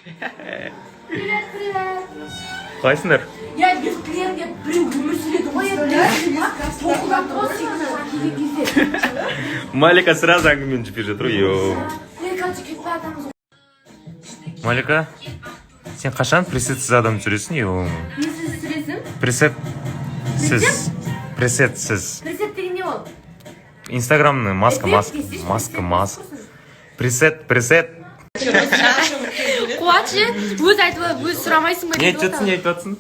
Привет, привет. Қалайсыңдар? Я без клиента біреу өмір сүреді ғой енді. Толқыдан тұрады секілді келген кезде. Малика сразу әңгімен жүріп жатыр ғой. Қазір кетпей атамыз ғой. Малика, сен қашан пресетсіз адам түсіресің? Не сіз түсіресің? Пресетсіз. Пресет деген не ол? Инстаграмның маска. Пресет. Қуатшы, өз айтып, өз сұрамайсың ба? Не айтып жатсың?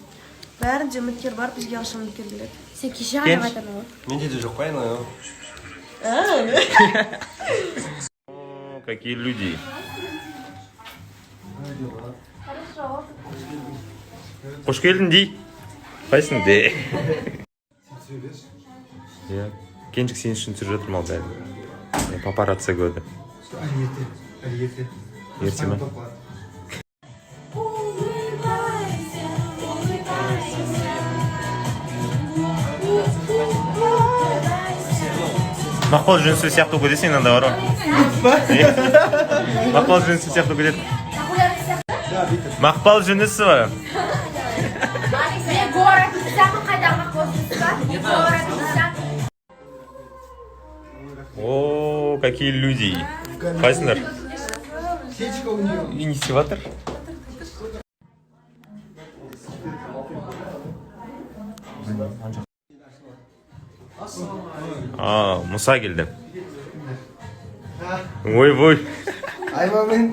Бәрінде үміткер бар, бізге ақша үміткер келеді. Сен кеше ғана айтамын ғой. Менде де жоқ қой, анау. Какие люди. Қош келдің дей. Қайсың де? Кенжік сен үшін түсіріп жатырмын ал бәрі. Папарацци көді. Ерте ме? Мақпал жүнісі сияқты көдесің, иногда бар ғой. Мақпал жүнісі сияқты көдеді. Мақпал жүнісі ба? Мен город ұстамын қайдағы мақпал жүнісі ба? Город ұстамын. О, какие люди. Қайсыңдар? И не істеп жатыр. Мұса келді. Ой. Аймамен.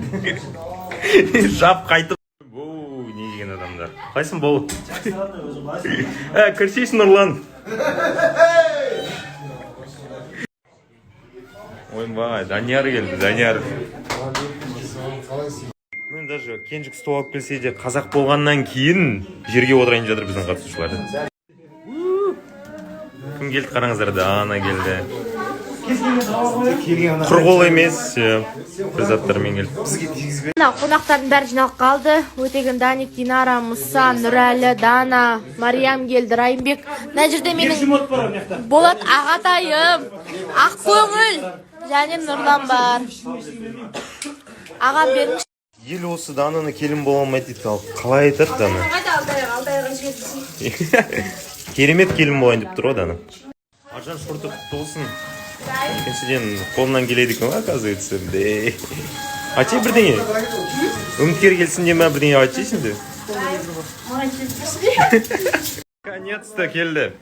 Жап қайтып. Оу, не деген адамдар. Қайсың бол? Кірсейсің Нұрлан. Ойбай, Данияр келді, Данияр. Мен даже Кенжік стол алып келсе де қазақ болғаннан кейін жерге отырайын жатыр біздің қатысушылар. Кім келді қараңыздар, Дана келді. Құр қол емес, бір заттармен келді. Қонақтардың бәрі жиналып қалды. Өтеген Даник, Динара, Мұса, Нұрәлі, Дана, Мариям келді, Райымбек. Мына жерде менің Болат ағатайым, Ақкөңіл және Нұрлан бар. Ағам беріңіз. Ел осы Дананы келін бола алмайды дейді. Қалай айтар Дана? Керемет келін болайын деп тұр ғой Дана. Аржан шортып болсын. Екіншіден қолынан келеді екен, оказывается. Ачай бірдеңе? Үміткер келсін де ма бірдеңе ачайсың де? Конец-то келді.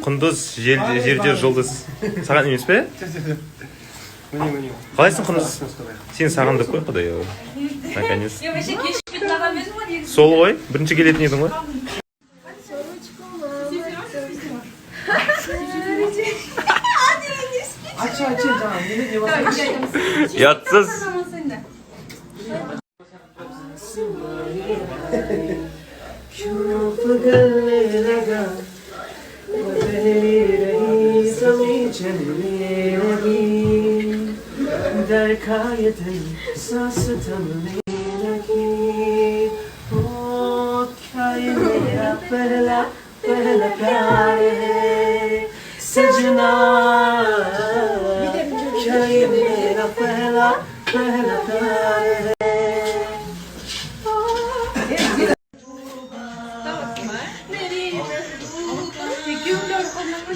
Құндыз жерде жұлдыз. Саған емес пе? Қалайсың Құндыз? Сен сағындып қой құдай. Наконец. Сол ғой? Бірінші келетін едің ғой? Ятсыз. सजना क्या ये मेरा पहला प्यार है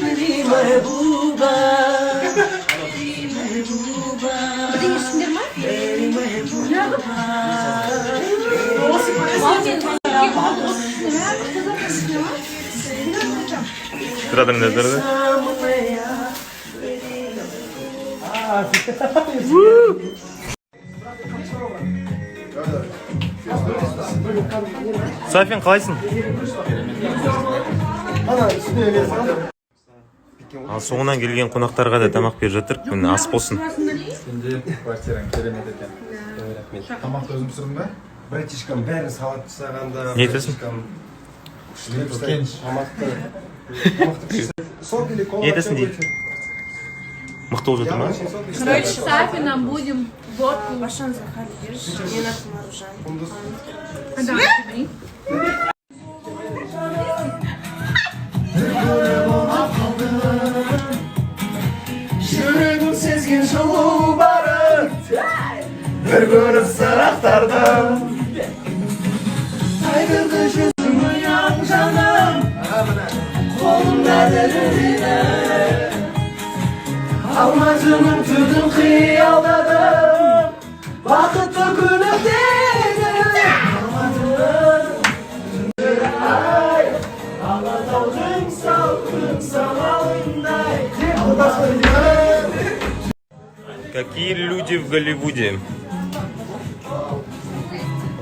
मेरी महबूबा मेरी महबूबा Sıradan nezarede. Safiyen қалайсың? Ал соңынан келген қонақтарға да тамақ беріп жатыр. Күні ас болсын. Квартираң керемет екен. Тамақты өзім пісірдім бе? Братишкам бәрін салат жасағанда. Не айтасың? Не айтасың дейді? Мықты болып жатыр ма? Короче, с Сафином будем водку. Пашан Захар, держи. Мне надо мороженое. Yüreğim sezgin soluğu barı Bir görüp sıraqtardım. Ayrıldı yüzümü yan canım. Kolumda derine. Almacının tüdün kıyaldadım. Vakit dökülüp değilim. Ağlataldın salkın alınday. Какие люди в Голливуде?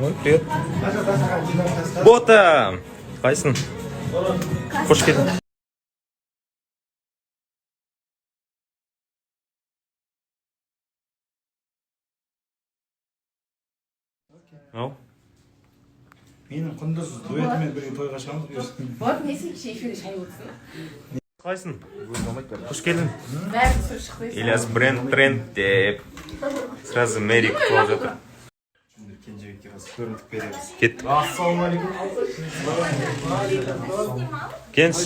Ой, привет. Бота! Қайсың? Қош келдің. Ау. Менің құндыз дуэтімен бірге тойға шығамыз бұйырсын. Вот не сен эфирде шай отырсың. Қайсың? Қош келдің. Бәрі түсіп шықпайсың. Ильяс тренд деп. Сразу Мэри құлап жатыр. Кенжебекке қазір көрінтіп береміз. Кеттік. Ассалаумағалейкум. Кенш.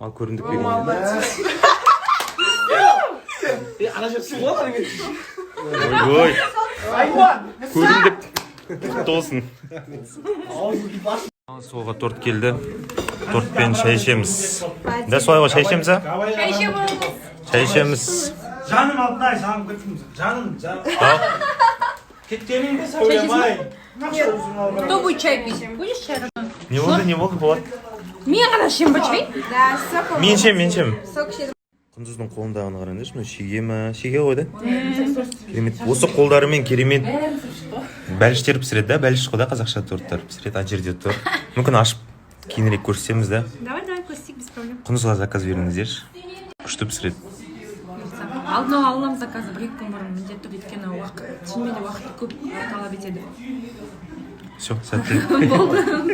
Ал көріндік берейін. Ой, көріндік. Толсын. Солға торт келді. Тортпен шай ішеміз. Да солайға шай ішеміз, а? Шай ішеміз. Жаным Алтынай, жаным көпшіміз. Жаным. Кеткеніңді сөйлемай. Кто будет чай пить? Будешь чай? Не болды, болады. Мен ғана ішемін ба чай? Мен шем. Құндыздың қолындағыны қараңдаршы, мына шеге ма? Шеге ғой да? Керемет. Осы қолдарымен керемет бәліштер пісіреді да, бәліш қой да, қазақша торттар пісіреді, ана жерде тұр. Мүмкін ашып кейінірек көрсетеміз да. Давай, көрсетейік, без проблем. Құндызға заказ беріңіздерші. Күшті пісіреді. Алдын ала аламыз заказы, бір-екі күн бұрын міндетті түрде, өйткені шынымен де уақытты көп талап етеді. Все, сәтті.